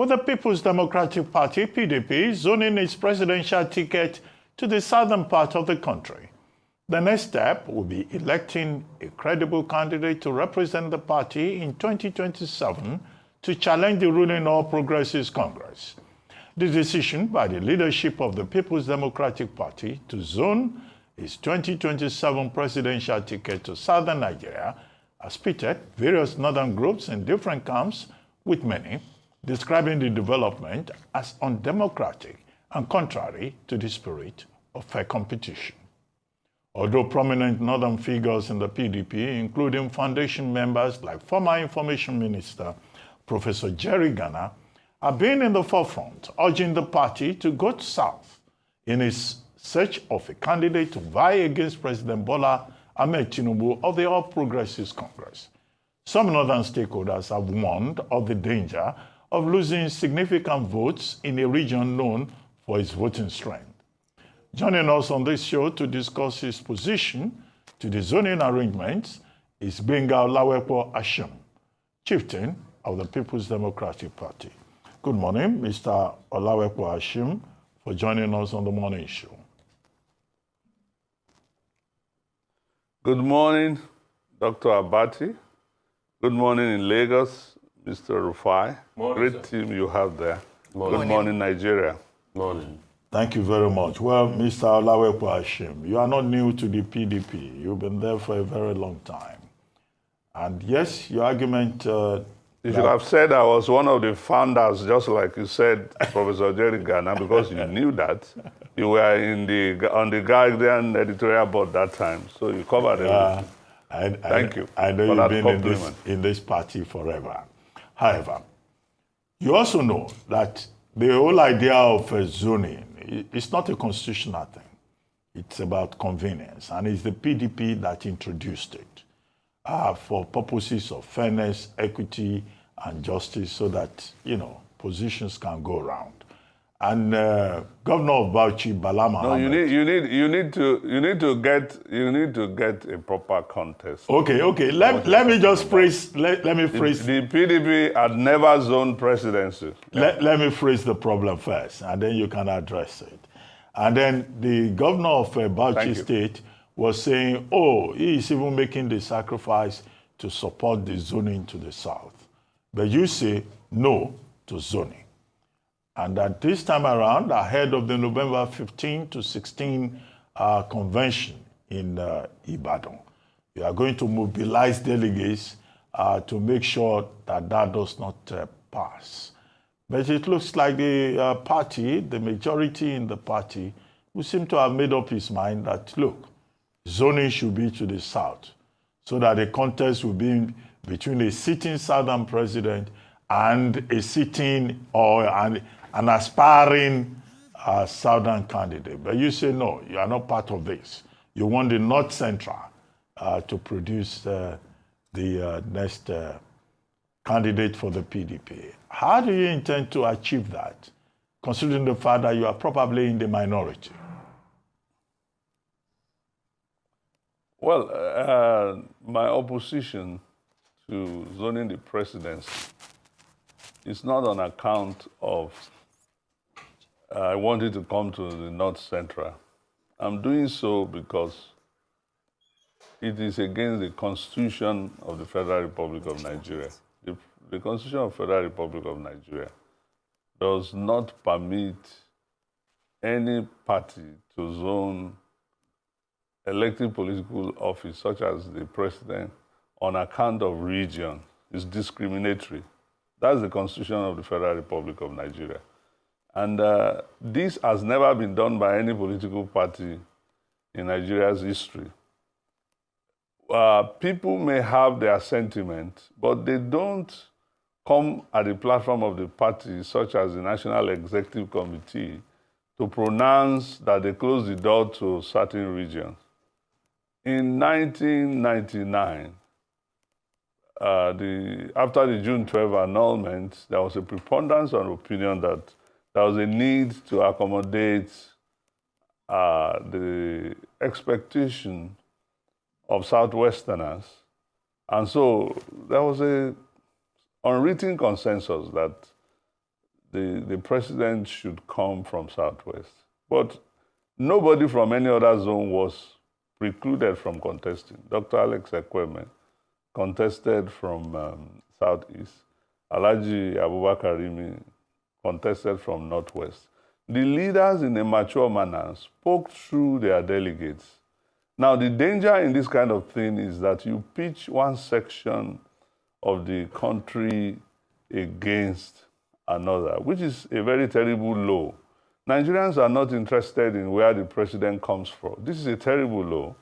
with the People's Democratic Party, PDP, zoning its presidential ticket to the southern part of the country. The next step will be electing a credible candidate to represent the party in 2027 to challenge the ruling All Progressives Congress. The decision by the leadership of the People's Democratic Party to zone its 2027 presidential ticket to southern Nigeria has pitted various northern groups in different camps, with many describing the development as undemocratic and contrary to the spirit of fair competition. Although prominent northern figures in the PDP, including foundation members like former Information Minister Professor Jerry Ghana, have been in the forefront, urging the party to go south in its search of a candidate to vie against President Bola Ahmed Tinubu of the All Progressives Congress. Some northern stakeholders have warned of the danger of losing significant votes in a region known for its voting strength. Joining us on this show to discuss his position to the zoning arrangements is Benga Olawepo Hashim, chieftain of the People's Democratic Party. Good morning, Mr. Olawepo Hashim, for joining us on the morning show. Good morning, Dr. Abati. Good morning in Lagos, Mr. Rufai. Morning, Great sir. team you have there. Morning. Good morning, Nigeria. Morning. Thank you very much. Well, Mr. Olawepo Hashim, you are not new to the PDP. You've been there for a very long time. And yes, your argument... You should have said I was one of the founders, just like you said, Professor Jerry Ghana, because you knew that. You were on the Guardian editorial board that time, so you covered everything. Thank you. I know you've been in this party forever. However, you also know that the whole idea of zoning is not a constitutional thing. It's about convenience, and it's the PDP that introduced it for purposes of fairness, equity, and justice, so that positions can go around. And Governor of Bauchi, Bala Mohammed. No, you need to get a proper contest. Okay. Let me just phrase. Let me phrase. The PDP had never zoned presidency. Let me phrase the problem first, and then you can address it. And then the governor of Bauchi State was saying, oh, he is even making the sacrifice to support the zoning to the south. But you say no to zoning. And at this time around, ahead of the November 15 to 16 convention in Ibadan, you are going to mobilize delegates to make sure that that does not pass. But it looks like the party, the majority in the party, will seem to have made up his mind that, look, zoning should be to the south, so that the contest will be between a sitting southern president and a sitting or an aspiring southern candidate. But you say, no, you are not part of this. You want the North Central to produce the next candidate for the PDP. How do you intend to achieve that, considering the fact that you are probably in the minority? Well, my opposition to zoning the presidency is not on account of I wanted to come to the North Central. I'm doing so because it is against the Constitution of the Federal Republic of Nigeria. The Constitution of the Federal Republic of Nigeria does not permit any party to zone elected political office, such as the president, on account of region. It's discriminatory. That's the Constitution of the Federal Republic of Nigeria. And this has never been done by any political party in Nigeria's history. People may have their sentiment, but they don't come at the platform of the party, such as the National Executive Committee, to pronounce that they close the door to certain regions. In 1999, after the June 12 annulment, there was a preponderance of opinion that there was a need to accommodate the expectation of Southwesterners. And so there was a unwritten consensus that the president should come from Southwest. But nobody from any other zone was precluded from contesting. Dr. Alex Ekweme contested from Southeast. Alhaji Abubakar Rimi contested from Northwest. The leaders, in a mature manner, spoke through their delegates. Now, the danger in this kind of thing is that you pitch one section of the country against another, which is a very terrible law. Nigerians are not interested in where the president comes from. This is a terrible law.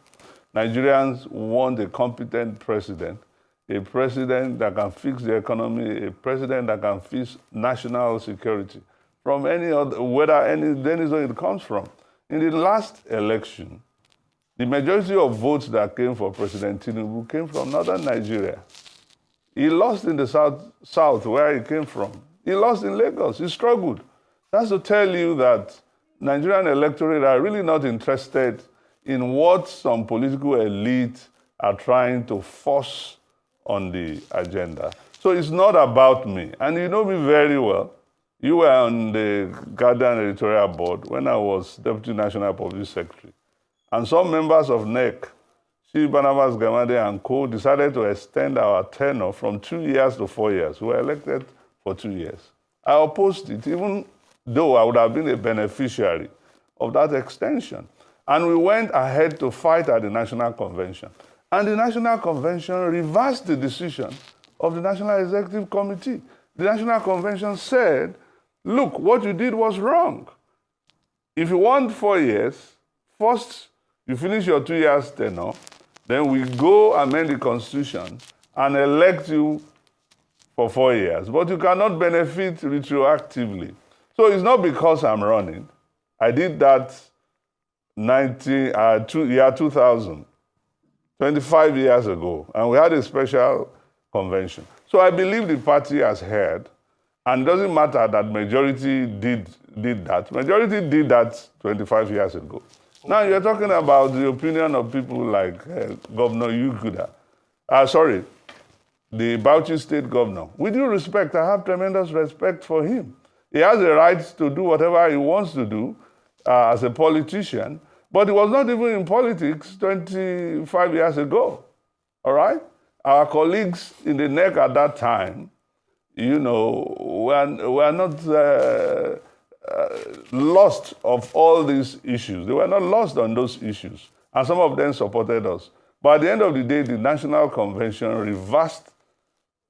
Nigerians want a competent president, a president that can fix the economy, a president that can fix national security from any other, whether any zone it comes from. In the last election, the majority of votes that came for President Tinubu came from northern Nigeria. He lost in the south where he came from. He lost in Lagos. He struggled. That's to tell you that Nigerian electorate are really not interested in what some political elite are trying to force on the agenda. So it's not about me. And you know me very well. You were on the Guardian editorial board when I was Deputy National Public Secretary. And some members of NEC, Chief Barnabas Gamade and co, decided to extend our tenure from 2 years to 4 years. We were elected for 2 years. I opposed it, even though I would have been a beneficiary of that extension. And we went ahead to fight at the National Convention. And the National Convention reversed the decision of the National Executive Committee. The National Convention said, look, what you did was wrong. If you want 4 years, first you finish your 2 years tenure, then we go amend the Constitution and elect you for 4 years. But you cannot benefit retroactively. So it's not because I'm running. I did that year 2000, 25 years ago, and we had a special convention. So I believe the party has heard, and it doesn't matter that majority did that. Majority did that 25 years ago. Okay. Now you're talking about the opinion of people like Governor Yuguda. The Bauchi State Governor. With due respect, I have tremendous respect for him. He has the right to do whatever he wants to do as a politician, but he was not even in politics 25 years ago, all right? Our colleagues in the NEC at that time, you know, were not lost of all these issues. They were not lost on those issues, and some of them supported us. But at the end of the day, the National Convention reversed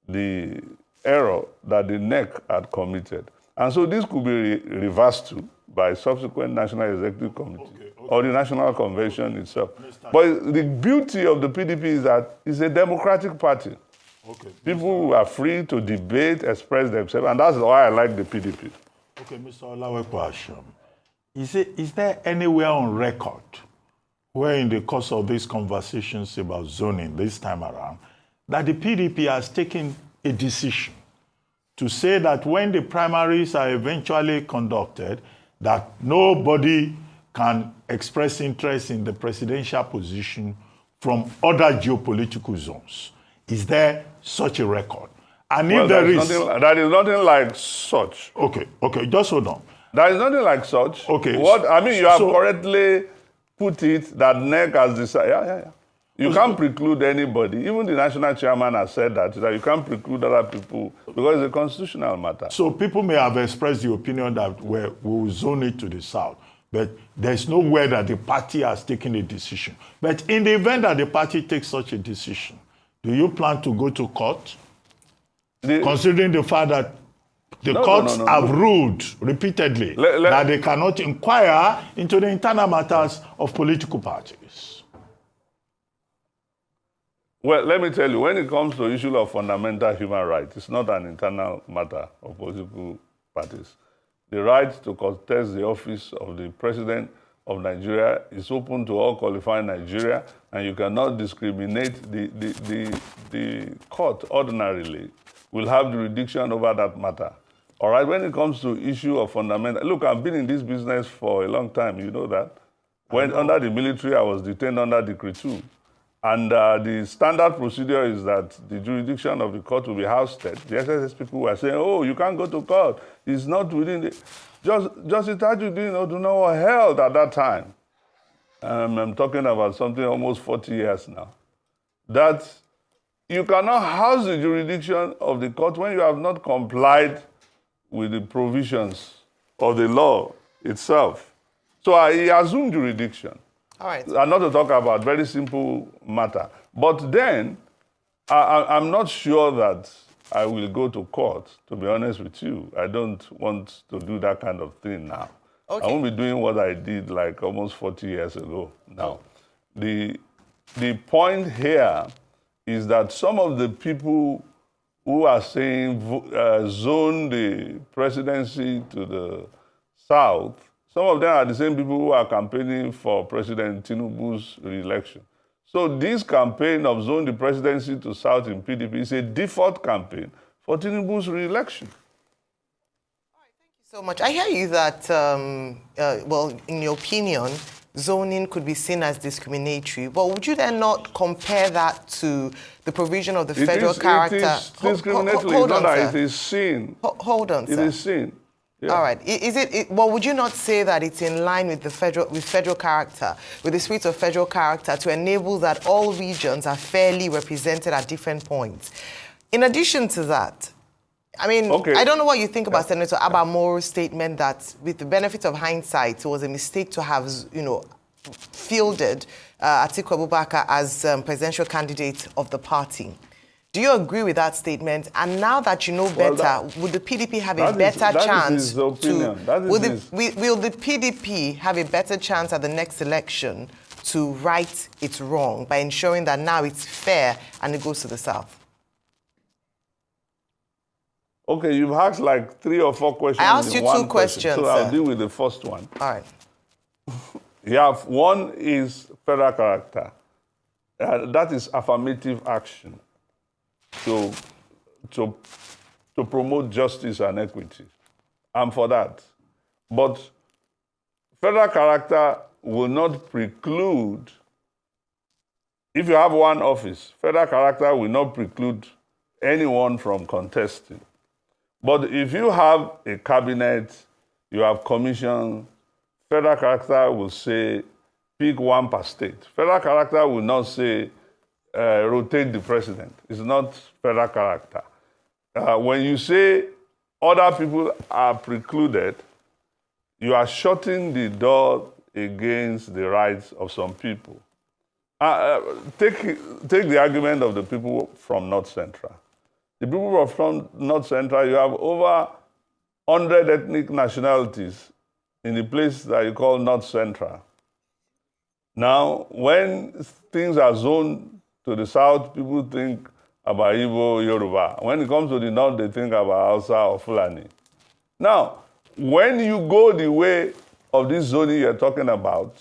the error that the NEC had committed. And so this could be reversed too by subsequent National Executive Committee or the National Convention itself. But the beauty of the PDP is that it's a democratic party. People are free to debate, express themselves, and that's why I like the PDP. Okay, Mr. Olawekwa Hashim, is there anywhere on record where in the course of these conversations about zoning this time around, that the PDP has taken a decision to say that when the primaries are eventually conducted, that nobody can express interest in the presidential position from other geopolitical zones? Is there such a record? And if there is... That is nothing like such. Okay, just hold on. There is nothing like such. Okay. You have correctly put it that NEC has decided. Yeah. You can't preclude anybody. Even the national chairman has said that you can't preclude other people because it's a constitutional matter. So people may have expressed the opinion that we will zone it to the south, but there's nowhere that the party has taken a decision. But in the event that the party takes such a decision, do you plan to go to court? Considering the fact that the courts have ruled repeatedly that they cannot inquire into the internal matters of political parties. Well, let me tell you, when it comes to the issue of fundamental human rights, it's not an internal matter of political parties. The right to contest the office of the president of Nigeria is open to all qualified Nigeria, and you cannot discriminate. The court ordinarily will have jurisdiction over that matter. All right, when it comes to issue of fundamental, look, I've been in this business for a long time, you know that. When under the military, I was detained under Decree 2. And the standard procedure is that the jurisdiction of the court will be ousted. The SSS people were saying, oh, you can't go to court. It's not within the... Justice Tajuddin Odunawa was held at that time. I'm talking about something almost 40 years now. That you cannot house the jurisdiction of the court when you have not complied with the provisions of the law itself. So he assumed jurisdiction. All right. And not to talk about very simple matter. But then, I'm not sure that I will go to court, to be honest with you. I don't want to do that kind of thing now. Okay. I won't be doing what I did like almost 40 years ago now. The point here is that some of the people who are saying zone the presidency to the south, some of them are the same people who are campaigning for President Tinubu's re-election. So this campaign of zone the presidency to south in PDP is a default campaign for Tinubu's re-election. All right, thank you so much. I hear you that, well, in your opinion, zoning could be seen as discriminatory. But would you then not compare that to the provision of the federal character? It is discriminatory. Hold on, it is seen. Hold on, sir. It is seen. Yeah. All right. Well, would you not say that it's in line with the federal character, with the spirit of federal character, to enable that all regions are fairly represented at different points? In addition to that, I mean, okay. I don't know what you think about Senator Abba Moro's statement that, with the benefit of hindsight, it was a mistake to have, fielded Atiku Abubakar as presidential candidate of the party. Do you agree with that statement? And now that you know better, would the PDP have a better chance to... Will the PDP have a better chance at the next election to right its wrong by ensuring that now it's fair and it goes to the south? Okay, you've asked like 3 or 4 questions. I asked you 2 questions, so I'll deal with the first one. All right. One is federal character. That is affirmative action to promote justice and equity. I'm for that. But federal character will not preclude, if you have one office, federal character will not preclude anyone from contesting. But if you have a cabinet, you have commission, federal character will say, pick one per state. Federal character will not say, rotate the president. It's not federal character. When you say other people are precluded, you are shutting the door against the rights of some people. Take the argument of the people from North Central. The people from North Central, you have over 100 ethnic nationalities in the place that you call North Central. Now, when things are zoned to the south, people think about Igbo, Yoruba. When it comes to the north, they think about Hausa or Fulani. Now, when you go the way of this zoning you're talking about,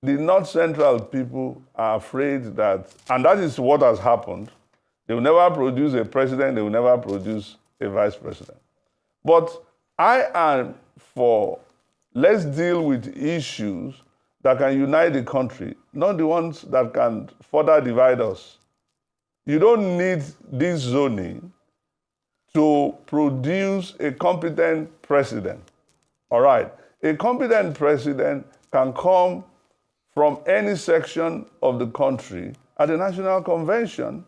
the North Central people are afraid that, and that is what has happened, they will never produce a president, they will never produce a vice president. But I am for, let's deal with issues that can unite the country, not the ones that can further divide us. You don't need this zoning to produce a competent president. All right. A competent president can come from any section of the country at the National Convention.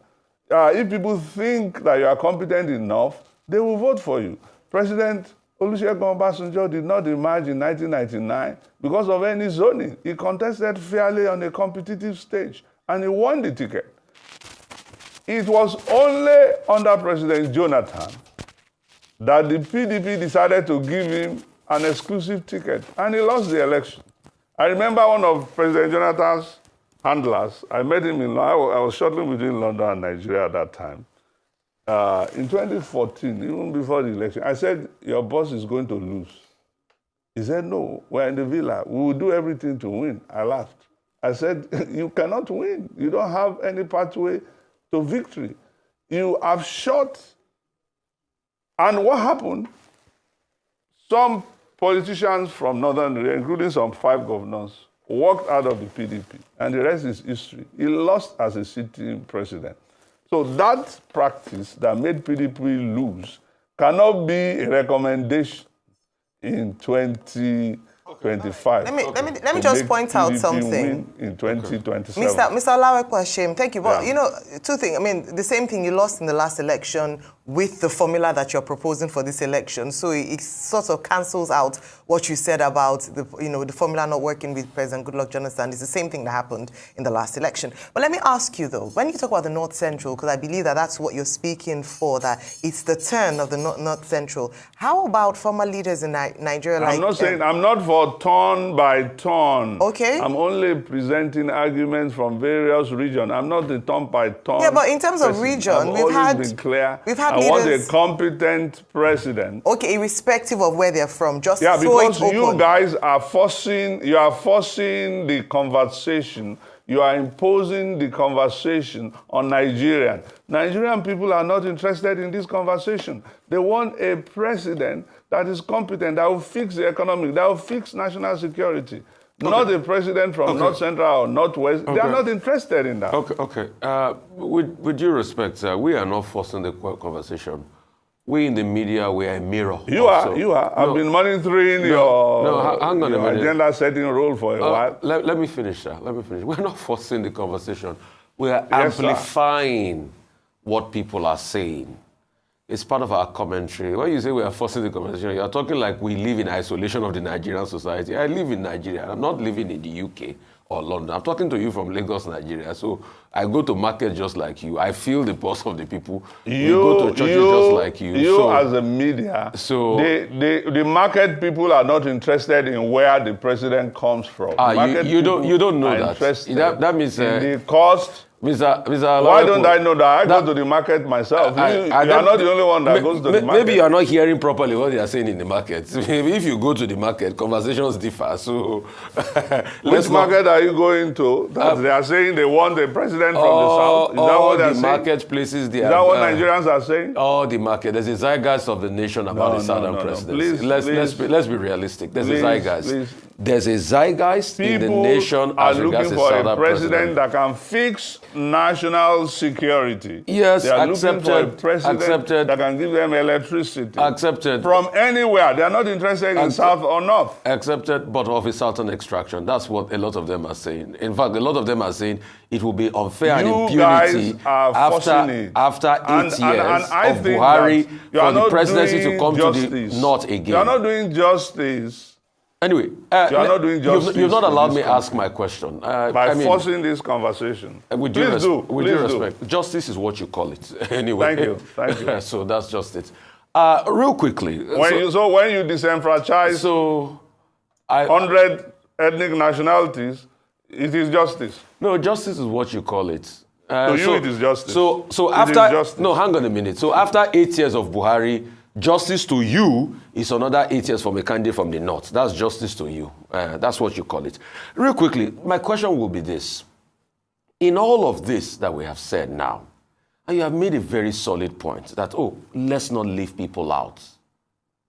If people think that you are competent enough, they will vote for you. President Olusegun Obasanjo did not emerge in 1999 because of any zoning. He contested fairly on a competitive stage, and he won the ticket. It was only under President Jonathan that the PDP decided to give him an exclusive ticket, and he lost the election. I remember one of President Jonathan's handlers. I met him in London. I was shuttling between London and Nigeria at that time. In 2014, even before the election, I said, your boss is going to lose. He said, no, we're in the villa. We will do everything to win. I laughed. I said, you cannot win. You don't have any pathway to victory. You have shot. And what happened? Some politicians from Northern Nigeria, including some 5 governors, walked out of the PDP, and the rest is history. He lost as a sitting president. So that practice that made PDP lose cannot be a recommendation in 2025. Let me just point out something. In 2027. Mr. Olawekwa Hashim, thank you. But, Yeah. you know, two things. I mean, the same thing, you lost in the last election with the formula that you're proposing for this election. So it sort of cancels out what you said about the formula not working with President Goodluck Jonathan. It's the same thing that happened in the last election. But let me ask you, though, when you talk about the North Central, because I believe that that's what you're speaking for, that it's the turn of the North Central. How about former leaders in Nigeria? I'm not saying, I'm not for turn by turn. Okay. I'm only presenting arguments from various regions. I'm not the turn by turn. Yeah, but in terms of region, we've been clear. I want a competent president. Okay, irrespective of where they're from, just yeah, throw because it open. you guys are forcing the conversation. You are imposing the conversation on Nigerian. Nigerian people are not interested in this conversation. They want a president that is competent, that will fix the economy, that will fix national security. Okay. Not a president from North Central or Northwest. Okay. They are not interested in that. Okay. With due respect, we are not forcing the conversation. We in the media, we are a mirror. You are. I've been monitoring your agenda setting role for a while. Let me finish, sir. We're not forcing the conversation. We are amplifying what people are saying. It's part of our commentary. When you say we are forcing the conversation, you're talking like we live in isolation of the Nigerian society. I live in Nigeria. I'm not living in the UK or London. I'm talking to you from Lagos, Nigeria. So I go to market just like you. I feel the pulse of the people. We go to churches just like you. You as a media, the market people are not interested in where the president comes from. You don't know that. That means in the cost. Mr. Why don't I know that? I go to the market myself. You are not the only one that goes to the market. Maybe you are not hearing properly what they are saying in the market. If you go to the market, conversations differ. So, which market are you going to? That they are saying they want the president from the south. Is that what they are saying? Marketplaces. Is that what Nigerians are saying? All the market. There's a zeitgeist of the nation about the southern presidency. Let's be realistic. There's a zeitgeist. There's a zeitgeist in the nation as regards the southern presidency. People are looking for a president that can fix national security. Yes, they are looking for a president that can give them electricity. Accepted. From anywhere. They are not interested in South or North. Accepted, but of a certain extraction. That's what a lot of them are saying. In fact, a lot of them are saying it will be unfair and impunity after 8 years of Buhari for the presidency to come to the North again. You are not doing justice. Anyway, you are not doing justice. You've not allowed me ask my question. By forcing this conversation. With due respect, justice is what you call it. Anyway. Thank you. So that's just it. Real quickly. When you disenfranchise 100 ethnic nationalities, it is justice. No, justice is what you call it. To you, it is justice. So after no, hang on a minute. So after 8 years of Buhari, justice to you is another 8 years from a candidate from the North. That's justice to you. That's what you call it. Real quickly, my question will be this. In all of this that we have said now, and you have made a very solid point that, let's not leave people out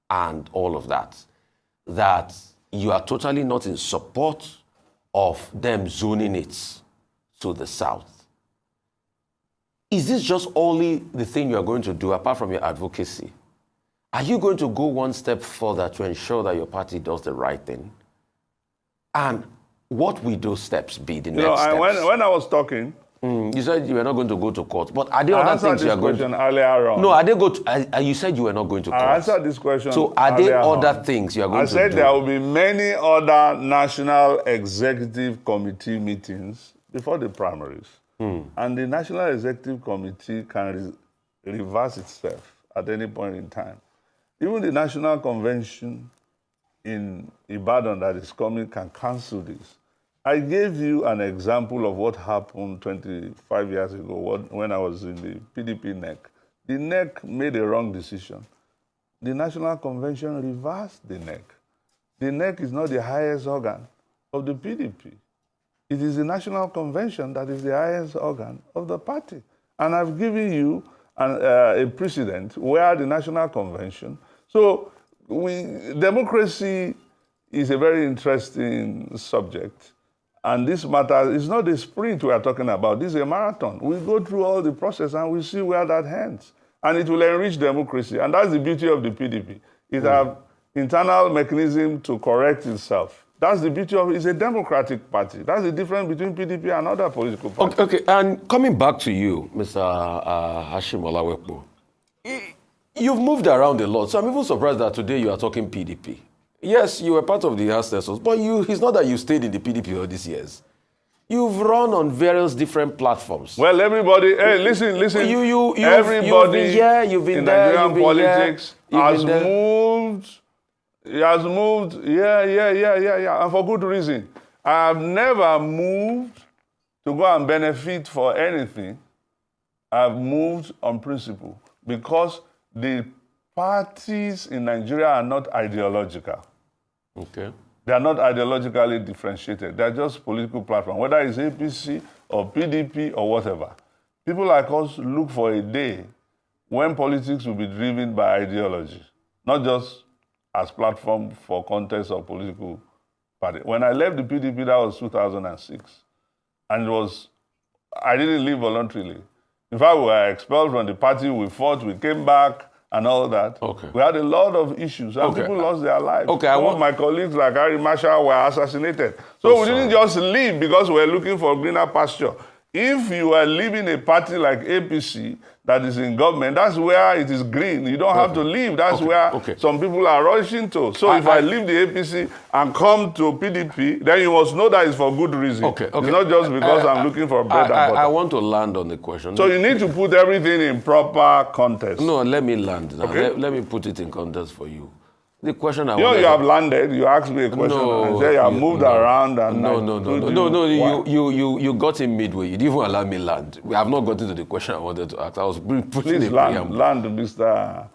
and all of that, that you are totally not in support of them zoning it to the South. Is this just only the thing you are going to do apart from your advocacy? Are you going to go one step further to ensure that your party does the right thing? And what will those steps be, the next steps? When I was talking... you said you were not going to go to court, but are there other things you are going to... earlier on. No, are they go to... you said you were not going to court. I answered this question So are there other things you are going to do? I said there will be many other National Executive Committee meetings before the primaries. And the National Executive Committee can reverse itself at any point in time. Even the National Convention in Ibadan that is coming can cancel this. I gave you an example of what happened 25 years ago when I was in the PDP NEC. The NEC made a wrong decision. The National Convention reversed the NEC. The NEC is not the highest organ of the PDP. It is the National Convention that is the highest organ of the party. And I've given you a precedent where the National Convention... So democracy is a very interesting subject. And this matter is not a sprint we are talking about. This is a marathon. We go through all the process and we see where that ends. And it will enrich democracy. And that's the beauty of the PDP. It has internal mechanism to correct itself. That's the beauty of it. It's a democratic party. That's the difference between PDP and other political parties. Okay, and coming back to you, Mr. Hashim Olawekpo, you've moved around a lot, so I'm even surprised that today you are talking PDP. Yes, you were part of the ancestors, but it's not that you stayed in the PDP all these years. You've run on various different platforms. Well, everybody, hey, listen. Everybody you've been in there, Nigerian politics has moved. He has moved, yeah, and for good reason. I have never moved to go and benefit for anything. I've moved on principle because the parties in Nigeria are not ideological. Okay. They are not ideologically differentiated. They're just political platforms, whether it's APC or PDP or whatever. People like us look for a day when politics will be driven by ideology, not just as platform for contest of political party. When I left the PDP, that was 2006. And I didn't leave voluntarily. In fact, we were expelled from the party, we fought, we came back, and all that. Okay. We had a lot of issues, and people lost their lives. Okay, Some of my colleagues, like Harry Marshall, were assassinated. So we didn't just leave because we were looking for greener pasture. If you are leaving a party like APC that is in government, that's where it is green. You don't have to leave. That's where some people are rushing to. So if I leave the APC and come to PDP, then you must know that it's for good reason. It's not just because I'm looking for bread and butter. I want to land on the question. So you need to put everything in proper context. No, let me land now. Let me put it in context for you. The question you have landed. You asked me a question and said you have moved around. And you got in midway. You didn't even allow me land. We have not gotten to the question I wanted to ask. I was putting Please land, Mr.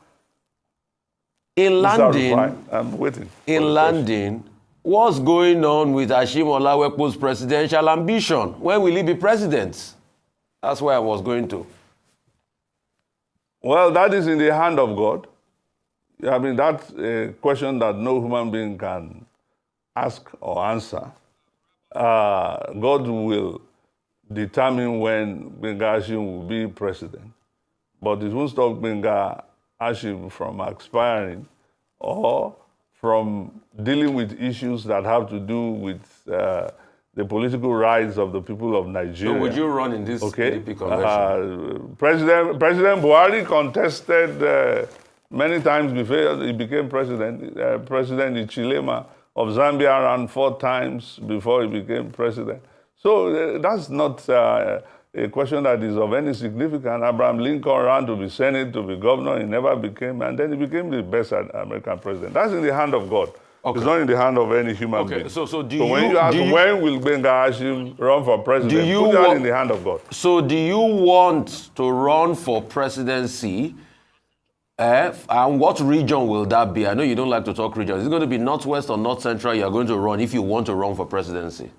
In landing, I'm waiting. In landing, what's going on with Hashim Olawekpo's presidential ambition? When will he be president? That's where I was going to. Well, that is in the hand of God. I mean, that's a question that no human being can ask or answer. God will determine when Gbenga Hashim will be president. But it won't stop Gbenga Hashim from aspiring or from dealing with issues that have to do with the political rights of the people of Nigeria. So would you run in this PDP convention? President Buhari contested many times before he became president. President Ichilema of Zambia ran 4 times before he became president. So that's not a question that is of any significance. Abraham Lincoln ran to be Senate, to be governor. He never became, and then he became the best American president. That's in the hand of God. It's not in the hand of any human being. So when you ask when will Gbenga Hashim run for president, put that in the hand of God. So do you want to run for presidency? And what region will that be? I know you don't like to talk regions. Is it going to be Northwest or North Central you are going to run if you want to run for presidency?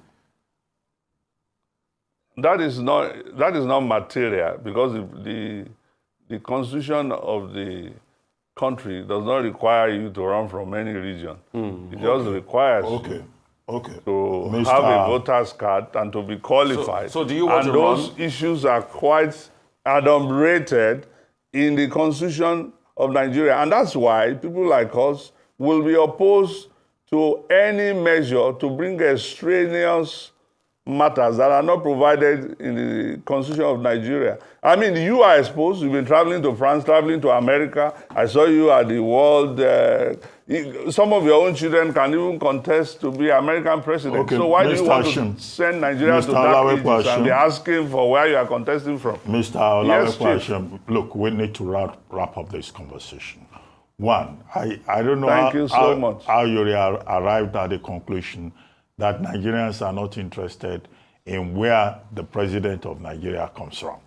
That is not material because the constitution of the country does not require you to run from any region. It just requires you to have a voter's card and to be qualified. So do you want to run? And those issues are quite adumbrated in the constitution of Nigeria. And that's why people like us will be opposed to any measure to bring extraneous matters that are not provided in the Constitution of Nigeria. I mean, you are exposed. You've been traveling to France, traveling to America. I saw you at the World. Some of your own children can even contest to be American president. So why do you want to send Nigeria to that Egypt and be asking for where you are contesting from? Mr. Olawekpo, look, we need to wrap up this conversation. One, I don't know how you arrived at the conclusion that Nigerians are not interested in where the president of Nigeria comes from.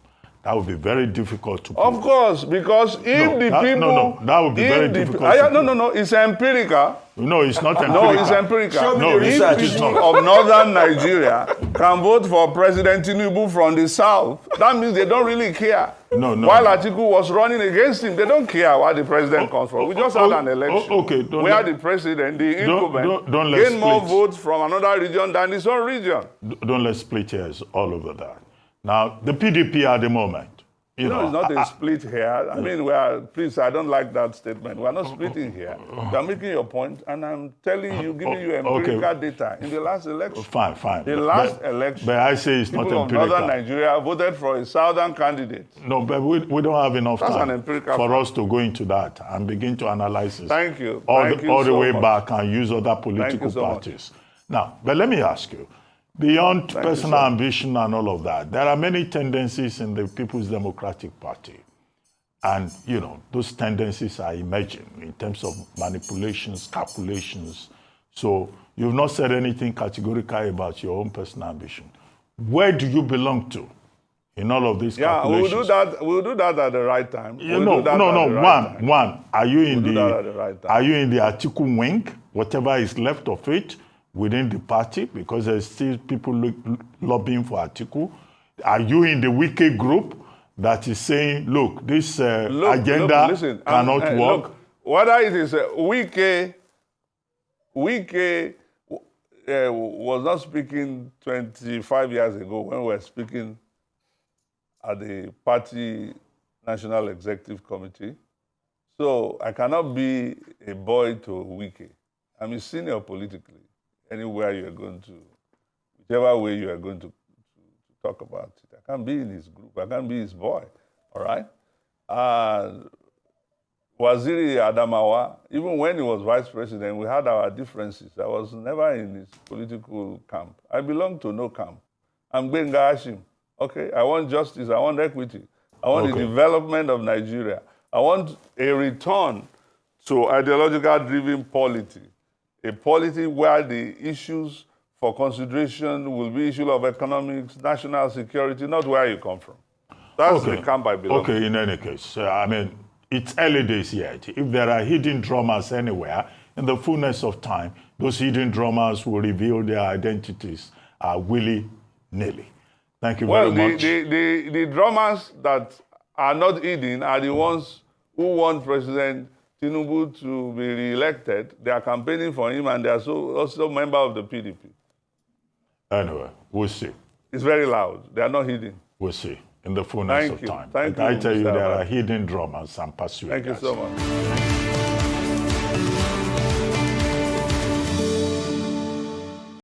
That would be very difficult to Of prove. course, because if the people... that would be very difficult to prove. No, it's empirical. No, it's not empirical. No, it's empirical. Show me No, the research. If people of northern Nigeria can vote for President Tinubu from the south, that means they don't really care. No. While Atiku was running against him, they don't care where the president comes from. We just had an election where the president, the incumbent, gained more votes from another region than his own region. Don't let's split hairs all over that. Now, the PDP at the moment, you know, it's not a split here. I mean, please, I don't like that statement. We're not splitting here. You're making your point, and I'm telling you, giving you empirical data. In the last election, fine. The last election, but I say it's not people empirical. of northern Nigeria voted for a southern candidate. No, but we don't have enough That's time an empirical for us to go into that and begin to analyze it. Thank you. All the way much. back and use other political parties. Now, but let me ask you, beyond personal ambition and all of that, there are many tendencies in the People's Democratic Party. And, you know, those tendencies are emerging in terms of manipulations, calculations. So you've not said anything categorical about your own personal ambition. Where do you belong to in all of these calculations? We'll do that at the right time. One. Are you in Are you in the Atiku wing, whatever is left of it, within the party, because there's still people lobbying for Atiku? Are you in the Wike group that is saying, look, this agenda cannot work? Look, whether it is Wike was not speaking 25 years ago when we were speaking at the party National Executive Committee. So I cannot be a boy to Wike. I'm a senior politically. Anywhere you are going to, whichever way you are going to talk about it. I can't be in his group. I can't be his boy, all right? Waziri Adamawa, even when he was vice president, we had our differences. I was never in his political camp. I belong to no camp. I'm Benga Hashim. Okay, I want justice. I want equity. I want the development of Nigeria. I want a return to ideological-driven polity. A polity where the issues for consideration will be issues of economics, national security, not where you come from. That's the camp I belong to. Okay, in any case, I mean, it's early days yet. If there are hidden drummers anywhere, in the fullness of time, those hidden drummers will reveal their identities willy-nilly. Thank you very much. The drummers that are not hidden are the ones who want President Tinubu to be re-elected. They are campaigning for him, and they are also member of the PDP. Anyway, we'll see. It's very loud. They are not hidden. We'll see in the fullness of time. Thank you. I tell you, there are hidden drummers and persuaders. Thank you so much.